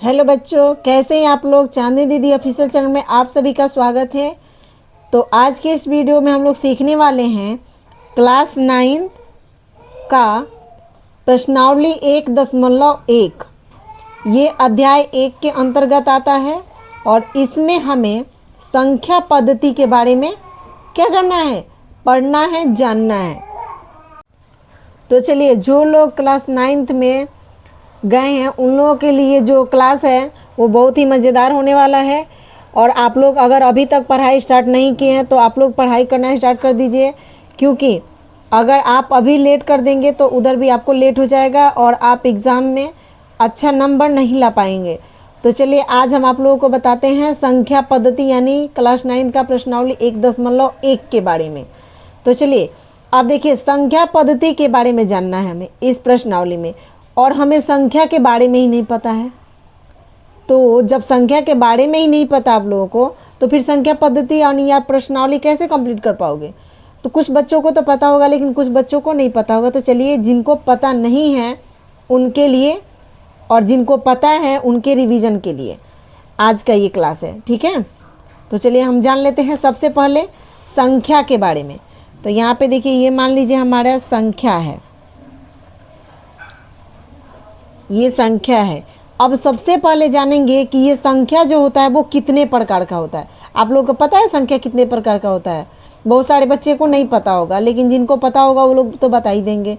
Hello बच्चों, कैसे हैं आप लोग। चांदनी दीदी ऑफिशियल चैनल में आप सभी का स्वागत है। तो आज के इस वीडियो में हम लोग सीखने वाले हैं क्लास 9 का प्रश्नावली 1.1। ये अध्याय 1 के अंतर्गत आता है और इसमें हमें संख्या पद्धति के बारे में क्या करना है, पढ़ना है, जानना है। तो चलिए, जो लोग क्लास 9 में गए हैं उन लोगों के लिए जो क्लास है वो बहुत ही मज़ेदार होने वाला है। और आप लोग अगर अभी तक पढ़ाई स्टार्ट नहीं किए हैं तो आप लोग पढ़ाई करना स्टार्ट कर दीजिए, क्योंकि अगर आप अभी लेट कर देंगे तो उधर भी आपको लेट हो जाएगा और आप एग्ज़ाम में अच्छा नंबर नहीं ला पाएंगे। तो चलिए, आज हम आप लोगों को बताते हैं संख्या पद्धति यानी क्लास 9 का प्रश्नावली 1.1 के बारे में। तो चलिए, आप देखिए, संख्या पद्धति के बारे में जानना है हमें इस प्रश्नावली में, और हमें संख्या के बारे में ही नहीं पता है। तो जब संख्या के बारे में ही नहीं पता आप लोगों को, तो फिर संख्या पद्धति यानी आप प्रश्नावली कैसे कंप्लीट कर पाओगे। तो कुछ बच्चों को तो पता होगा लेकिन कुछ बच्चों को नहीं पता होगा। तो चलिए, जिनको पता नहीं है उनके लिए और जिनको पता है उनके रिवीजन के लिए आज का ये क्लास है, ठीक है। तो चलिए हम जान लेते हैं सबसे पहले संख्या के बारे में। तो यहाँ पे देखिए, ये मान लीजिए हमारा संख्या है, ये संख्या है। अब सबसे पहले जानेंगे कि ये संख्या जो होता है वो कितने प्रकार का होता है। आप लोगों को पता है संख्या कितने प्रकार का होता है? बहुत सारे बच्चे को नहीं पता होगा, लेकिन जिनको पता होगा वो लोग तो बता ही देंगे।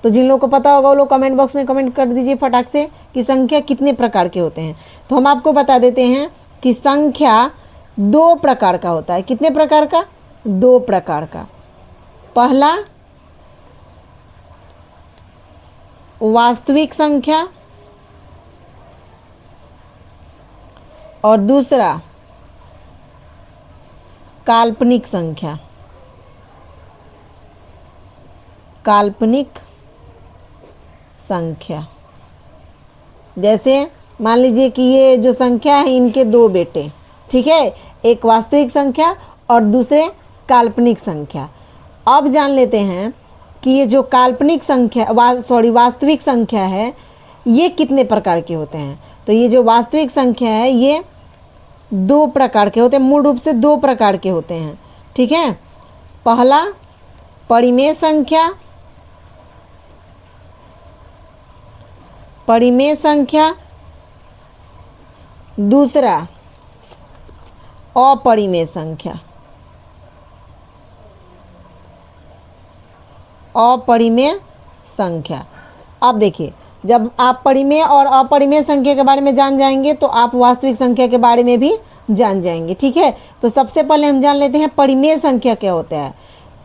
तो जिन लोगों को पता होगा वो लोग कमेंट बॉक्स में कमेंट कर दीजिए फटाक से कि संख्या कितने प्रकार के होते हैं। तो हम आपको बता देते हैं कि संख्या 2 प्रकार का होता है। कितने प्रकार का? 2 प्रकार का। पहला वास्तविक संख्या और दूसरा काल्पनिक संख्या। काल्पनिक संख्या, जैसे मान लीजिए कि ये जो संख्या है इनके 2 बेटे, ठीक है, एक वास्तविक संख्या और दूसरे काल्पनिक संख्या। अब जान लेते हैं कि ये जो काल्पनिक संख्या वास्तविक संख्या है ये कितने प्रकार के होते हैं। तो ये जो वास्तविक संख्या है ये 2 प्रकार के होते हैं, मूल रूप से 2 प्रकार के होते हैं, ठीक है। पहला परिमेय संख्या, परिमेय संख्या, दूसरा अपरिमेय संख्या। अपरिमेय संख्या। अब देखिए, जब आप परिमेय और अपरिमेय संख्या के बारे में जान जाएंगे तो आप वास्तविक संख्या के बारे में भी जान जाएंगे, ठीक है। तो सबसे पहले हम जान लेते हैं परिमेय संख्या क्या होता है।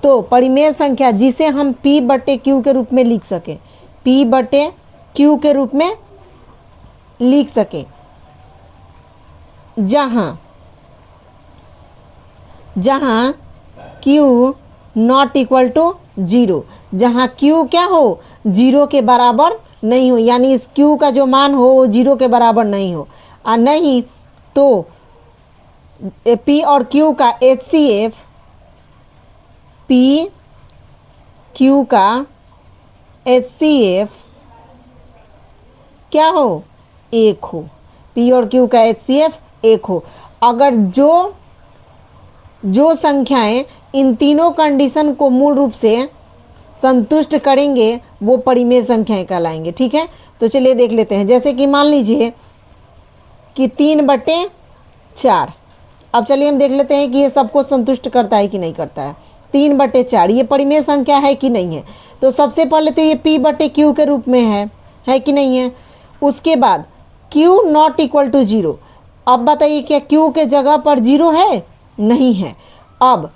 तो परिमेय संख्या जिसे हम P/Q के रूप में लिख सकें, P/Q के रूप में लिख सकें, जहाँ Q नॉट इक्वल टू 0, जहाँ Q क्या हो, 0 के बराबर नहीं हो, यानी इस Q का जो मान हो वो 0 के बराबर नहीं हो। और नहीं तो P और Q का HCF, P Q का HCF क्या हो, 1 हो। P और Q का HCF 1 हो। अगर जो संख्याएं इन तीनों कंडीशन को मूल रूप से संतुष्ट करेंगे वो परिमेय संख्याएं कहलाएंगे, ठीक है। तो चलिए देख लेते हैं, जैसे कि मान लीजिए कि 3/4। अब चलिए हम देख लेते हैं कि ये सबको संतुष्ट करता है कि नहीं करता है। 3/4 ये परिमेय संख्या है कि नहीं है। तो सबसे पहले तो ये P/Q के रूप में है कि नहीं है। उसके बाद Q नॉट इक्वल टू 0। अब बताइए क्या Q के जगह पर 0 है? नहीं है। अब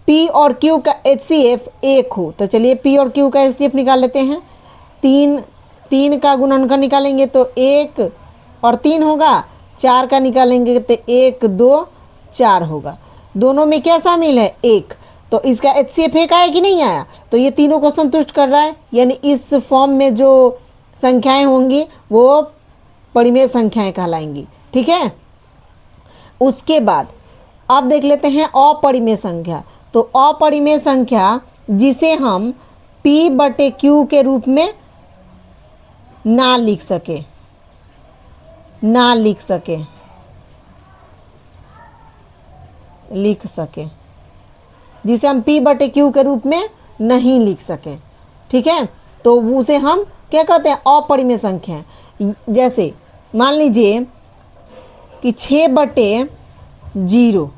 P और Q का HCF 1 हो। तो चलिए P और Q का HCF निकाल लेते हैं। 3 का गुणनखंड निकालेंगे तो 1 और 3 होगा, 4 का निकालेंगे तो 1 2 4 होगा। दोनों में क्या शामिल है? 1। तो इसका HCF 1 आया कि नहीं आया? तो ये तीनों को संतुष्ट कर रहा है, यानी इस फॉर्म में जो संख्याएं होंगी वो परिमेय संख्याएं कहलाएंगी, ठीक है। उसके बाद अब देख लेते हैं अपरिमेय संख्या। तो अपरिमेय संख्या जिसे हम P/Q के रूप में ना लिख सके, ना लिख सके, जिसे हम p/q के रूप में नहीं लिख सकें। ठीक है, तो उसे हम क्या कहते हैं, अपरिमेय संख्या है। जैसे मान लीजिए कि 6/0,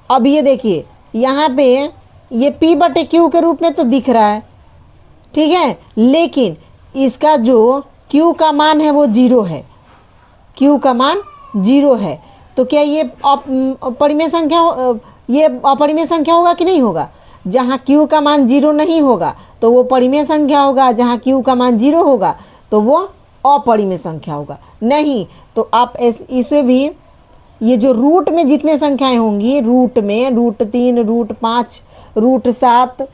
अब ये देखिए यहाँ पे ये p/q के रूप में तो दिख रहा है, ठीक है, लेकिन इसका जो q का मान है वो 0 है, q का मान 0 है। तो क्या ये अपरिमेय संख्या, ये अपरिमेय संख्या होगा कि नहीं होगा? जहाँ q का मान 0 नहीं होगा तो वो परिमेय संख्या होगा, जहाँ q का मान 0 होगा तो वो अपरिमेय संख्या होगा। नहीं तो आप इसे भी, ये जो रूट में जितने संख्याएं होंगी, रूट में √3, √5, √7,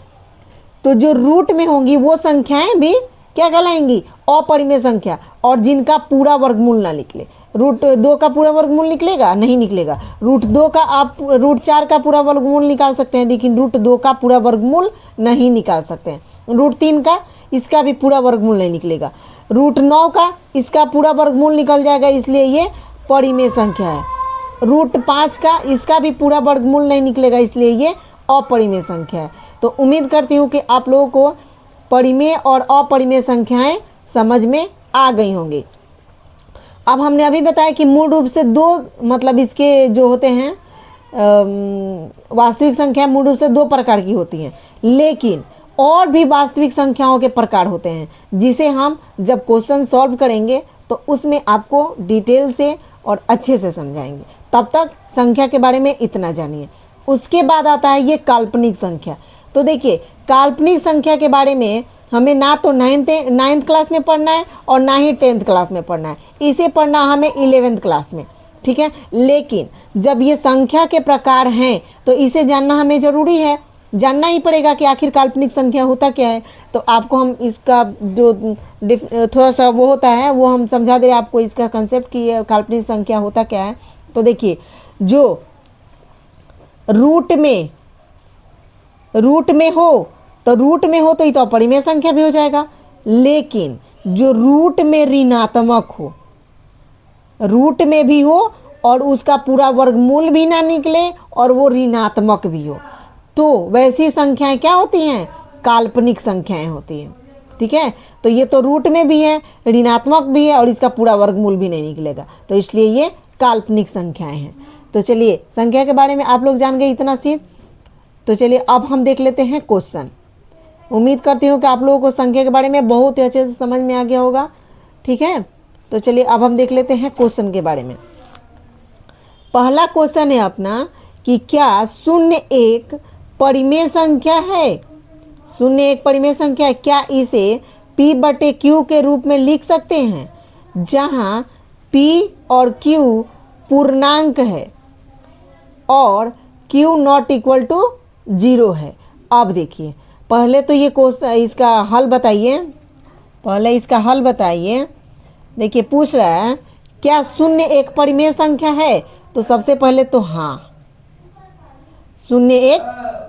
तो जो रूट में होंगी वो संख्याएं भी क्या कहलाएंगी, अपरिमेय संख्या। और जिनका पूरा वर्गमूल ना निकले, √2 का पूरा वर्गमूल निकलेगा? नहीं निकलेगा। √2 का आप √4 का पूरा वर्गमूल निकाल सकते हैं, लेकिन √2 का पूरा वर्गमूल नहीं निकाल सकते हैं। √3 का, इसका भी पूरा वर्गमूल नहीं निकलेगा। √9 का, इसका पूरा वर्गमूल निकल जाएगा, इसलिए ये परिमेय संख्या है। √5 का, इसका भी पूरा वर्गमूल नहीं निकलेगा, इसलिए ये अपरिमेय संख्या है। तो उम्मीद करती हूँ कि आप लोगों को परिमेय और अपरिमेय संख्याएं समझ में आ गई होंगी। अब हमने अभी बताया कि मूल रूप से दो, मतलब इसके जो होते हैं वास्तविक संख्या मूल रूप से 2 प्रकार की होती हैं, लेकिन और भी वास्तविक संख्याओं के प्रकार होते हैं, जिसे हम जब क्वेश्चन सॉल्व करेंगे तो उसमें आपको डिटेल से और अच्छे से समझाएंगे। तब तक संख्या के बारे में इतना जानिए। उसके बाद आता है ये काल्पनिक संख्या। तो देखिए, काल्पनिक संख्या के बारे में हमें ना तो 9th क्लास में पढ़ना है और ना ही 10th क्लास में पढ़ना है, इसे पढ़ना हमें 11th क्लास में, ठीक है। लेकिन जब ये संख्या के प्रकार हैं तो इसे जानना हमें ज़रूरी है, जानना ही पड़ेगा कि आखिर काल्पनिक संख्या होता क्या है। तो आपको हम इसका जो थोड़ा सा वो होता है वो हम समझा दे रहे हैं आपको, इसका कंसेप्ट कि ये काल्पनिक संख्या होता क्या है। तो देखिए, जो रूट में हो तो ये तो अपरिमेय संख्या भी हो जाएगा, लेकिन जो रूट में ऋणात्मक हो, रूट में भी हो और उसका पूरा वर्गमूल भी ना निकले और वो ऋणात्मक भी हो, तो वैसी संख्याएं क्या होती हैं, काल्पनिक संख्याएं होती हैं, ठीक है। तो ये तो रूट में भी है, ऋणात्मक भी है और इसका पूरा वर्गमूल भी नहीं निकलेगा, तो इसलिए ये काल्पनिक संख्याएं हैं। तो चलिए, संख्या के बारे में आप लोग जान गए इतना चीज़। तो चलिए अब हम देख लेते हैं क्वेश्चन। उम्मीद करती हूँ कि आप लोगों को संख्या के बारे में बहुत ही अच्छे से समझ में आ गया होगा, ठीक है। तो चलिए अब हम देख लेते हैं क्वेश्चन के बारे में। पहला क्वेश्चन है अपना कि क्या 0 एक परिमेय संख्या है? 0 एक परिमेय संख्या है, क्या इसे p/q के रूप में लिख सकते हैं, जहाँ p और q पूर्णांक है और q नॉट इक्वल टू 0 है। अब देखिए, पहले तो ये क्वेश्चन, इसका हल बताइए, पहले इसका हल बताइए। देखिए पूछ रहा है क्या 0 एक परिमेय संख्या है? तो सबसे पहले तो हाँ, 0 एक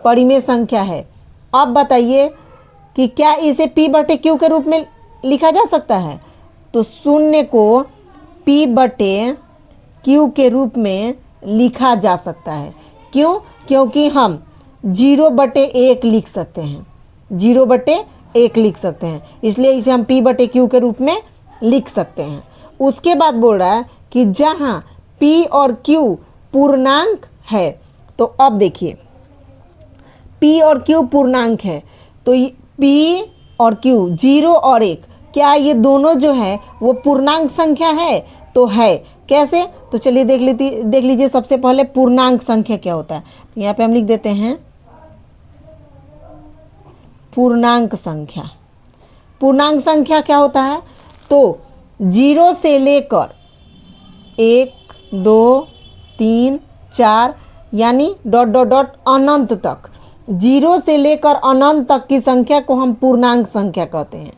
परिमेय संख्या है। अब बताइए कि क्या इसे p/q के रूप में लिखा जा सकता है? तो 0 को p/q के रूप में लिखा जा सकता है। क्यों? क्योंकि हम 0/1 लिख सकते हैं, 0/1 लिख सकते हैं, इसलिए इसे हम p/q के रूप में लिख सकते हैं। उसके बाद बोल रहा है कि जहाँ p और q पूर्णांक है, तो अब देखिए p और q पूर्णांक है, तो p और q 0 और 1, क्या ये दोनों जो है वो पूर्णांक संख्या है? तो है। कैसे? तो चलिए देख लीजिए सबसे पहले पूर्णांक संख्या क्या होता है। तो यहाँ पे हम लिख देते हैं पूर्णांक संख्या। पूर्णांक संख्या क्या होता है? तो 0 से लेकर 1, 2, 3, 4 यानी ... अनंत तक, 0 से लेकर अनंत तक की संख्या को हम पूर्णांक संख्या कहते हैं।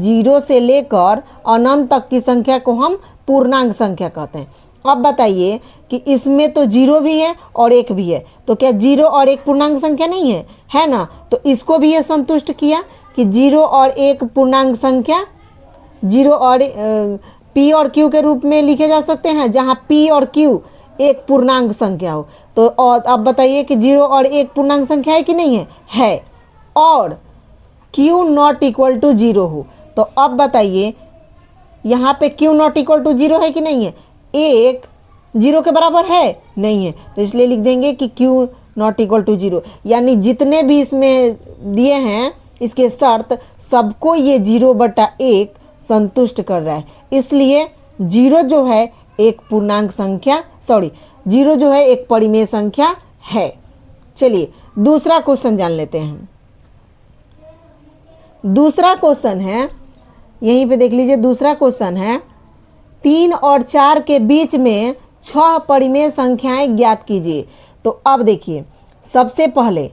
0 से लेकर अनंत तक की संख्या को हम पूर्णांक संख्या कहते हैं। अब बताइए कि इसमें तो 0 भी है और 1 भी है, तो क्या 0 और 1 पूर्णांक संख्या नहीं है? है ना। तो इसको भी ये संतुष्ट किया कि 0 और 1 पूर्णांक संख्या, 0 और पी और क्यू के रूप में लिखे जा सकते हैं, जहाँ पी और क्यू एक पूर्णांक संख्या हो। तो और अब बताइए कि 0 और 1 पूर्णांक संख्या है कि नहीं है? है। और क्यू नॉट इक्वल टू 0 हो, तो अब बताइए यहाँ पे क्यू नॉट इक्वल टू 0 है कि नहीं है? 1 0 के बराबर है? नहीं है, तो इसलिए लिख देंगे कि क्यू नॉट इक्वल टू 0, यानी जितने भी इसमें दिए हैं इसके शर्त, सबको ये 0/1 संतुष्ट कर रहा है। इसलिए 0 जो है एक पूर्णांक संख्या, 0 जो है एक परिमेय संख्या है। चलिए दूसरा क्वेश्चन जान लेते हैं। दूसरा क्वेश्चन है, यहीं पे देख लीजिए, दूसरा क्वेश्चन है 3 और 4 के बीच में 6 परिमेय संख्याएं ज्ञात कीजिए। तो अब देखिए, सबसे पहले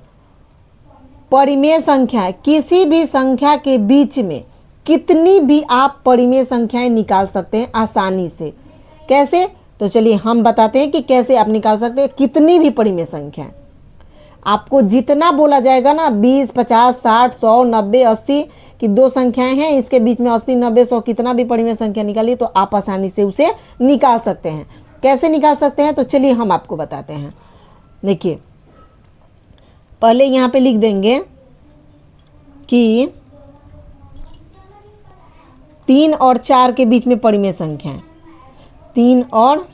परिमेय संख्या, किसी भी संख्या के बीच में कितनी भी आप परिमेय संख्याएं निकाल सकते हैं आसानी से। कैसे? तो चलिए हम बताते हैं कि कैसे आप निकाल सकते हैं कितनी भी परिमेय संख्याएं। आपको जितना बोला जाएगा ना, 20, 50, 60, 100, 90, 80 की 2 संख्याएं हैं, इसके बीच में 80, 90, 100 कितना भी परिमेय संख्या निकालिए तो आप आसानी से उसे निकाल सकते हैं। कैसे निकाल सकते हैं? तो चलिए हम आपको बताते हैं। देखिए, पहले यहाँ पे लिख देंगे कि 3 और 4 के बीच में परिमेय संख्या है, 3 और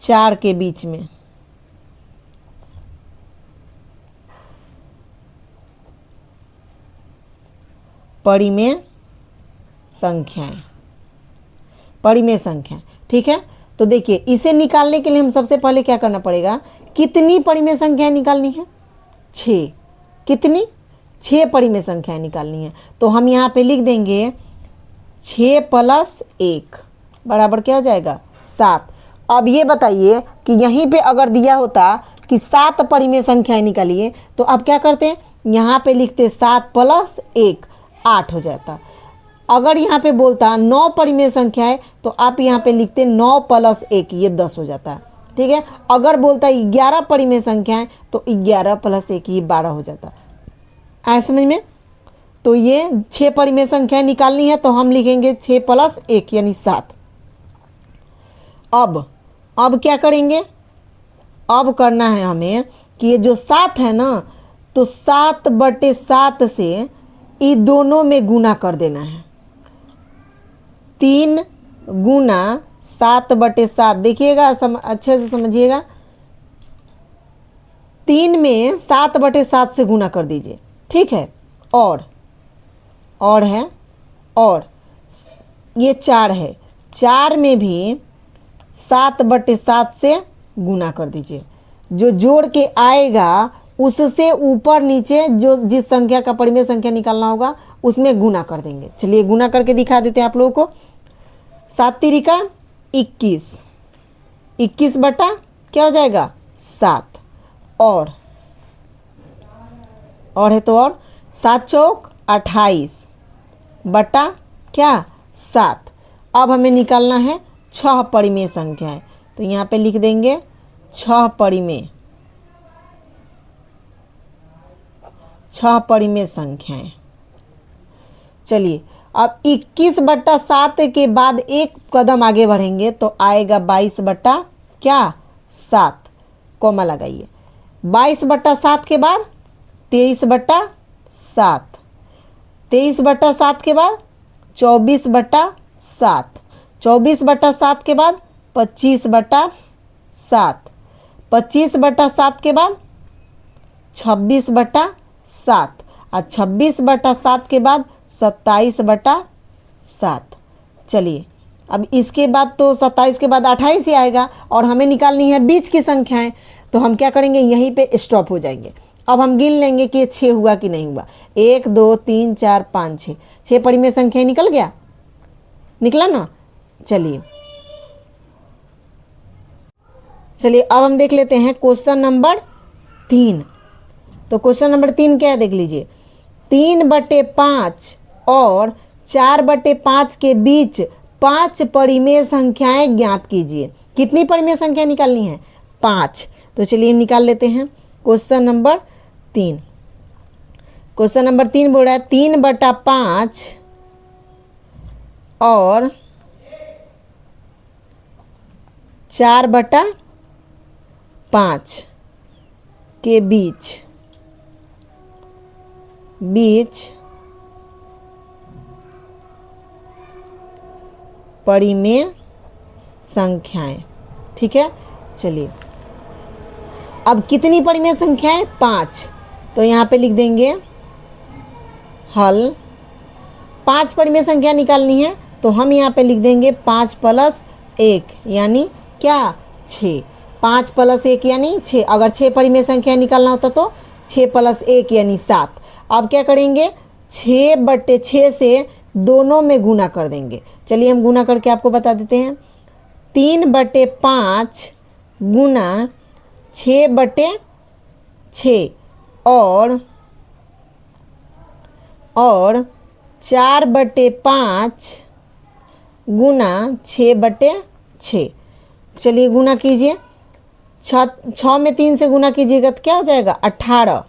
4 के बीच में परिमेय संख्याएं, परिमेय संख्या। ठीक है, तो देखिए इसे निकालने के लिए हम सबसे पहले क्या करना पड़ेगा, कितनी परिमेय संख्याएं निकालनी है? 6। कितनी? 6 परिमेय संख्याएं निकालनी है। तो हम यहाँ पे लिख देंगे 6 + 1 बराबर क्या हो जाएगा? 7। अब ये बताइए कि यहीं पे अगर दिया होता कि 7 परिमेय संख्याएं निकालिए, तो आप क्या करते? यहाँ पे लिखते 7 + 1 8 हो जाता। अगर यहाँ पे बोलता 9 परिमेय संख्या है, तो आप यहाँ पे लिखते 9 + 1, ये 10 हो जाता। ठीक है, अगर बोलता 11 परिमेय संख्या है तो 11 + 1 ये 12 हो जाता। आया समझ में? तो ये 6 परिमेय संख्या निकालनी है, तो हम लिखेंगे 6 + 1 यानी 7। अब क्या करेंगे? अब करना है हमें कि ये जो 7 है ना, तो 7/7 से ये दोनों में गुना कर देना है। 3 × 7/7, देखिएगा अच्छे से समझिएगा, 3 में 7/7 से गुना कर दीजिए। ठीक है, और है, और ये 4 है, 4 में भी 7/7 से गुना कर दीजिए। जो जोड़ के आएगा उससे ऊपर नीचे जो जिस संख्या का परिमेय संख्या निकालना होगा उसमें गुना कर देंगे। चलिए गुना करके दिखा देते हैं आप लोगों को। 7 × 21, 21 बटा क्या हो जाएगा? 7। और है तो और 7 चौक 28 बटा क्या? 7। अब हमें निकालना है 6 परिमेय संख्याएं, तो यहाँ पे लिख देंगे 6 परिमेय संख्याएं। चलिए अब 21/7 के बाद एक कदम आगे बढ़ेंगे तो आएगा 22/7, कॉमा लगाइए। 22/7 के बाद 23/7, 23/7 के बाद 24/7, 24/7 के बाद 25/7, 25/7 के बाद 26/7 और 26/7 के बाद 27/7। चलिए अब इसके बाद तो 27 के बाद 28 ही आएगा और हमें निकालनी है बीच की संख्याएं, तो हम क्या करेंगे? यहीं पे स्टॉप हो जाएंगे। अब हम गिन लेंगे कि 6 हुआ कि नहीं हुआ। 1 2 3 4 5 6, 6 परिमेय संख्या निकल गया, निकला ना? चलिए अब हम देख लेते हैं क्वेश्चन नंबर 3। तो क्वेश्चन नंबर 3 क्या है देख लीजिए। 3/5 और 4/5 के बीच 5 परिमेय संख्याएं ज्ञात कीजिए। कितनी परिमेय संख्या निकालनी है? 5। तो चलिए निकाल लेते हैं क्वेश्चन नंबर 3। क्वेश्चन नंबर 3 बोल रहा है 3/5 और 4/5 के बीच परिमेय संख्याएं। ठीक है, चलिए अब कितनी परिमेय संख्याएं? 5। तो यहाँ पे लिख देंगे हल। 5 परिमेय संख्या निकालनी है तो हम यहाँ पे लिख देंगे 5 + 1 यानी क्या? 6। 5 + 1 यानी 6। अगर 6 परिमेय संख्या निकालना होता तो 6 + 1 यानी 7। अब क्या करेंगे? 6/6 से दोनों में गुना कर देंगे। चलिए हम गुना करके आपको बता देते हैं। 3/5 गुना 6/6 और 4/5 गुना 6/6। चलिए गुना कीजिए। 6 में 3 से गुना कीजिएगा तो क्या हो जाएगा? 18।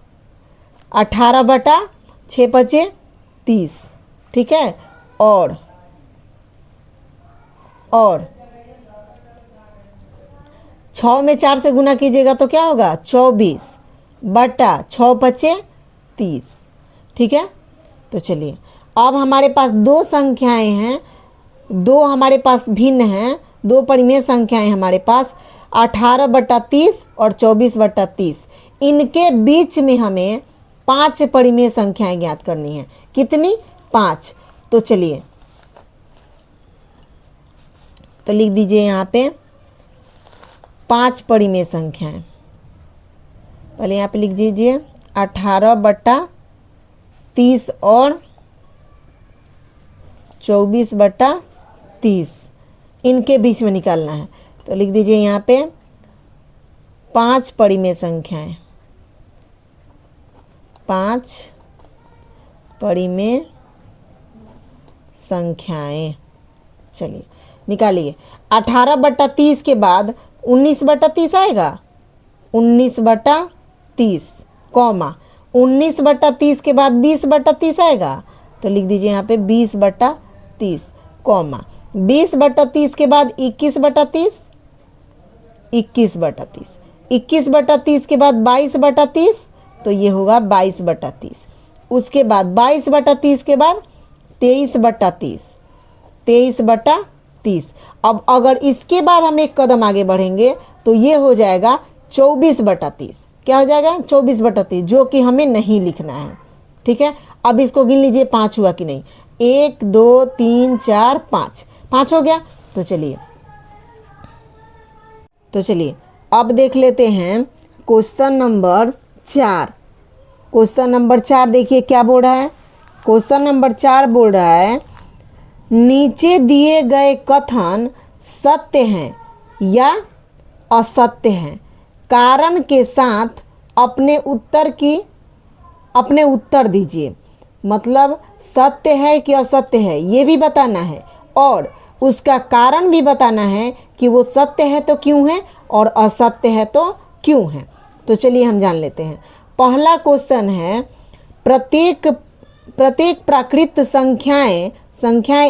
18/6 × 30। ठीक है, और 6 में 4 से गुना कीजिएगा तो क्या होगा? 24/6 × 30। ठीक है, तो चलिए अब हमारे पास दो संख्याएं हैं, दो हमारे पास भिन्न हैं, दो परिमेय संख्याएं हमारे पास 18/30 और 24/30। इनके बीच में हमें 5 परिमेय संख्याएं ज्ञात करनी है। कितनी? 5। तो चलिए तो लिख दीजिए यहाँ पे 5 परिमेय संख्याएं। पहले यहाँ पे लिख दीजिए 18/30 और 24/30, इनके बीच में निकालना है। तो लिख दीजिए यहाँ पे 5 परिमेय संख्याएं। 5 परिमेय संख्याएं। चलिए निकालिए। 18/30 के बाद 19/30 आएगा। 19/30 कॉमा 19/30 के बाद 20/30 आएगा। तो लिख दीजिए यहाँ पे 20/30 कॉमा 20/30 के बाद 21/30, 21/30, 21/30 के बाद 22/30, तो ये होगा 22/30। उसके बाद 22/30 के बाद 23/30, 23/30। अब अगर इसके बाद हम एक कदम आगे बढ़ेंगे तो ये हो जाएगा 24/30। क्या हो जाएगा? 24/30, जो कि हमें नहीं लिखना है। ठीक है, अब इसको गिन लीजिए 5 हुआ कि नहीं। 1 2 3 4 5, 5 हो गया। तो चलिए अब देख लेते हैं क्वेश्चन नंबर 4। क्वेश्चन नंबर 4 देखिए क्या बोल रहा है। क्वेश्चन नंबर 4 बोल रहा है नीचे दिए गए कथन सत्य हैं या असत्य हैं, कारण के साथ अपने उत्तर दीजिए। मतलब सत्य है कि असत्य है ये भी बताना है और उसका कारण भी बताना है कि वो सत्य है तो क्यों है और असत्य है तो क्यों है। तो चलिए हम जान लेते हैं। पहला क्वेश्चन है प्रत्येक प्राकृत संख्याएं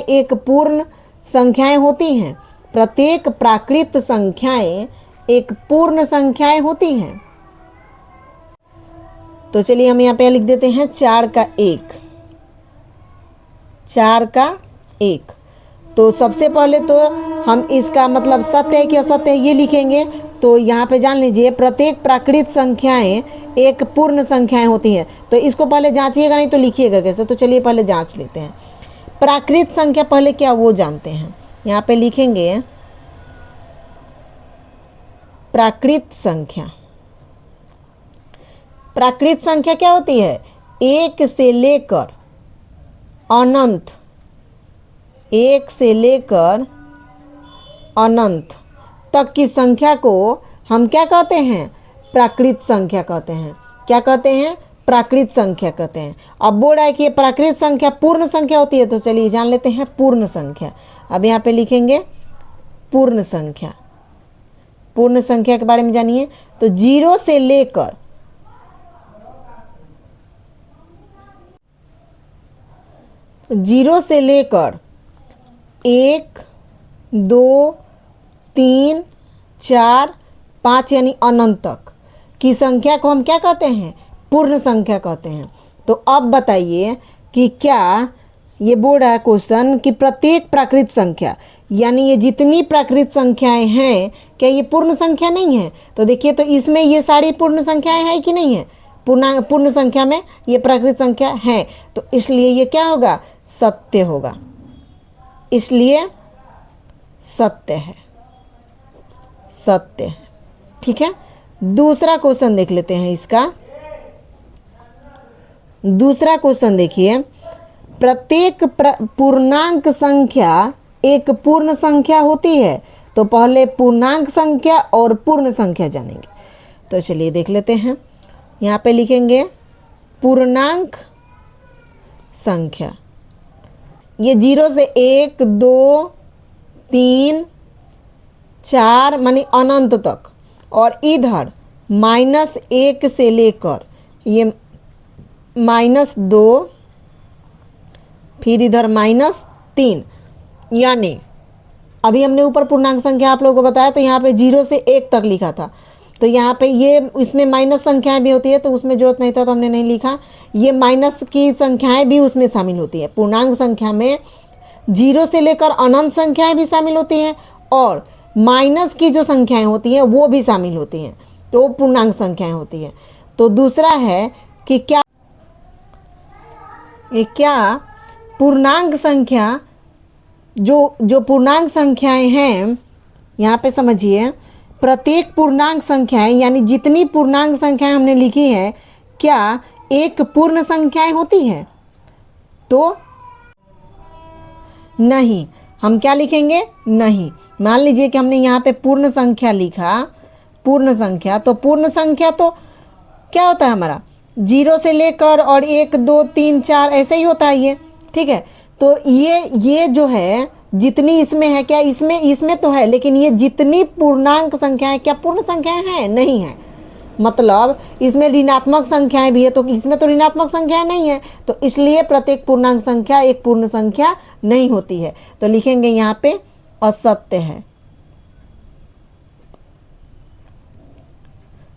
एक पूर्ण संख्याएं होती हैं। प्रत्येक प्राकृत संख्याएं एक पूर्ण संख्याएं होती हैं। तो चलिए हम यहाँ पे लिख देते हैं 4 का 1। 4 का 1। तो सबसे पहले तो हम इसका मतलब सत्य है कि असत्य है ये लिखेंगे। तो यहाँ पे जान लीजिए प्रत्येक प्राकृत संख्याएं एक पूर्ण संख्याएं होती हैं। तो इसको पहले जांचिएगा, नहीं तो लिखिएगा कैसे। तो चलिए पहले जांच लेते हैं। प्राकृत संख्या पहले क्या वो जानते हैं। यहाँ पे लिखेंगे प्राकृत संख्या। प्राकृत संख्या क्या होती है? 1 से लेकर अनंत, 1 से लेकर अनंत तक की संख्या को हम क्या कहते हैं? प्राकृत संख्या कहते हैं। क्या कहते हैं? प्राकृत संख्या कहते हैं। अब बोल रहा है कि ये प्राकृत संख्या पूर्ण संख्या होती है। तो चलिए जान लेते हैं पूर्ण संख्या। अब यहाँ पे लिखेंगे पूर्ण संख्या। पूर्ण संख्या के बारे में जानिए। तो 0 से लेकर 0 से लेकर 1 2 3 4 5 यानी अनंत तक की संख्या को हम क्या कहते हैं? पूर्ण संख्या कहते हैं। तो अब बताइए कि क्या ये बोल रहा है क्वेश्चन कि प्रत्येक प्राकृत संख्या यानी ये जितनी प्राकृत संख्याएं हैं क्या ये पूर्ण संख्या नहीं है? तो देखिए, तो इसमें ये सारी पूर्ण संख्याएं हैं कि नहीं है? पूर्ण संख्या में ये प्राकृत संख्या है, तो इसलिए ये क्या होगा? सत्य होगा, इसलिए सत्य है, सत्य है। ठीक है, दूसरा क्वेश्चन देख लेते हैं इसका। दूसरा क्वेश्चन देखिए, प्रत्येक पूर्णांक संख्या एक पूर्ण संख्या होती है। तो पहले पूर्णांक संख्या और पूर्ण संख्या जानेंगे। तो चलिए देख लेते हैं। यहाँ पे लिखेंगे पूर्णांक संख्या, ये 0 से 1 2 3 4 मानी अनंत तक, और इधर -1 से लेकर ये -2, फिर इधर -3, यानी अभी हमने ऊपर पूर्णांक संख्या आप लोगों को बताया, तो यहाँ पे 0 से 1 तक लिखा था। तो यहाँ पे ये इसमें माइनस संख्याएं भी होती है, तो उसमें जरूरत नहीं था तो हमने नहीं लिखा। ये माइनस की संख्याएं भी उसमें शामिल होती है। पूर्णांक संख्या में 0 से लेकर अनंत संख्याएं भी शामिल होती हैं, और माइनस की जो संख्याएं होती हैं वो भी शामिल होती हैं, तो पूर्णांक संख्याएं होती हैं। तो दूसरा है कि क्या पूर्णांक संख्या जो पूर्णांक संख्याएं हैं, यहाँ पे समझिए, प्रत्येक पूर्णांक संख्याएं यानी जितनी पूर्णांक संख्याएं हमने लिखी है, क्या एक पूर्ण संख्याएं होती हैं? तो नहीं। हम क्या लिखेंगे? नहीं। मान लीजिए कि हमने यहाँ पे पूर्ण संख्या लिखा, पूर्ण संख्या, तो पूर्ण संख्या तो क्या होता है हमारा? 0 से लेकर और 1 2 3 4 ऐसे ही होता है ये। ठीक है, तो ये जो है जितनी इसमें है, क्या इसमें तो है, लेकिन ये जितनी पूर्णांक संख्याएं क्या पूर्ण संख्याएं हैं? नहीं है। मतलब इसमें ऋणात्मक संख्याएं भी है, तो इसमें तो ऋणात्मक संख्याएं नहीं है, तो इसलिए प्रत्येक पूर्णांक संख्या एक पूर्ण संख्या नहीं होती है। तो लिखेंगे यहाँ पे असत्य है,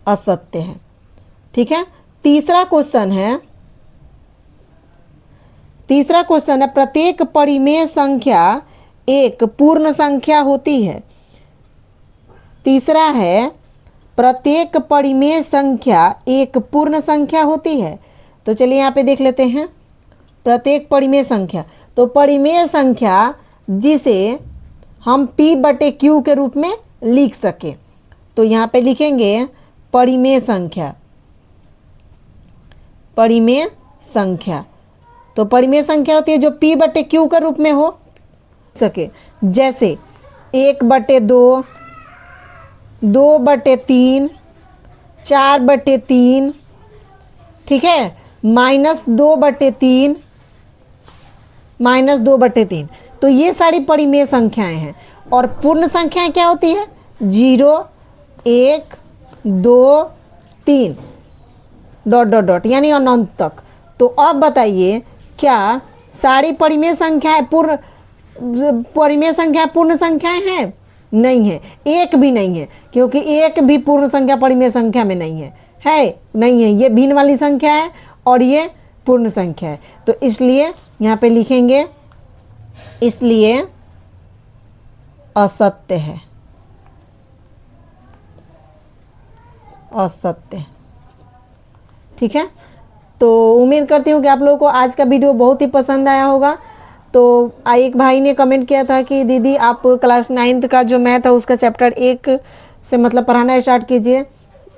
असत्य है। ठीक है, तीसरा क्वेश्चन है प्रत्येक परिमेय संख्या एक पूर्ण संख्या होती है। तीसरा है प्रत्येक परिमेय संख्या एक पूर्ण संख्या होती है। तो चलिए यहाँ पे देख लेते हैं प्रत्येक परिमेय संख्या। तो परिमेय संख्या जिसे हम P/Q के रूप में लिख सके, तो यहाँ पे लिखेंगे परिमेय संख्या, परिमेय संख्या। तो परिमेय संख्या होती है जो P/Q के रूप में हो सके, जैसे 1/2, 2/3, 4/3, ठीक है, -2/3, -2/3। तो ये सारी परिमेय संख्याएं हैं। और पूर्ण संख्याएं क्या होती है? 0 1 2 3 ... यानी अनंत तक। तो अब बताइए क्या सारी परिमेय संख्याएं पूर्ण संख्याएं हैं? नहीं है, एक भी नहीं है, क्योंकि एक भी पूर्ण संख्या परिमेय संख्या में नहीं है, नहीं है। ये भिन्न वाली संख्या है और ये पूर्ण संख्या है। तो इसलिए यहाँ पे लिखेंगे, इसलिए असत्य है, असत्य। ठीक है, तो उम्मीद करती हूँ कि आप लोगों को आज का वीडियो बहुत ही पसंद आया होगा। तो एक भाई ने कमेंट किया था कि दीदी आप क्लास 9th का जो मैथ है उसका चैप्टर 1 से मतलब पढ़ाना स्टार्ट कीजिए।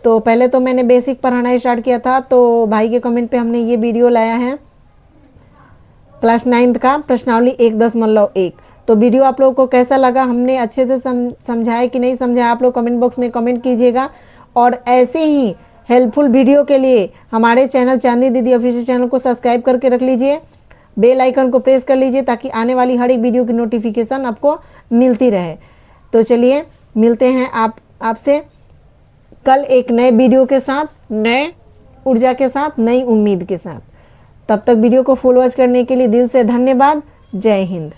तो पहले तो मैंने बेसिक पढ़ाना स्टार्ट किया था, तो भाई के कमेंट पे हमने ये वीडियो लाया है क्लास 9th का प्रश्नावली 1.1। तो वीडियो आप लोगों को कैसा लगा, हमने अच्छे से समझाया कि नहीं समझाया, आप लोग कमेंट बॉक्स में कमेंट कीजिएगा। और ऐसे ही हेल्पफुल वीडियो के लिए हमारे चैनल चांदनी दीदी ऑफिशियल चैनल को सब्सक्राइब करके रख लीजिए, बेल आइकन को प्रेस कर लीजिए ताकि आने वाली हर एक वीडियो की नोटिफिकेशन आपको मिलती रहे। तो चलिए मिलते हैं आपसे कल एक नए वीडियो के साथ, नए ऊर्जा के साथ, नई उम्मीद के साथ। तब तक वीडियो को फुल वॉच करने के लिए दिल से धन्यवाद। जय हिंद।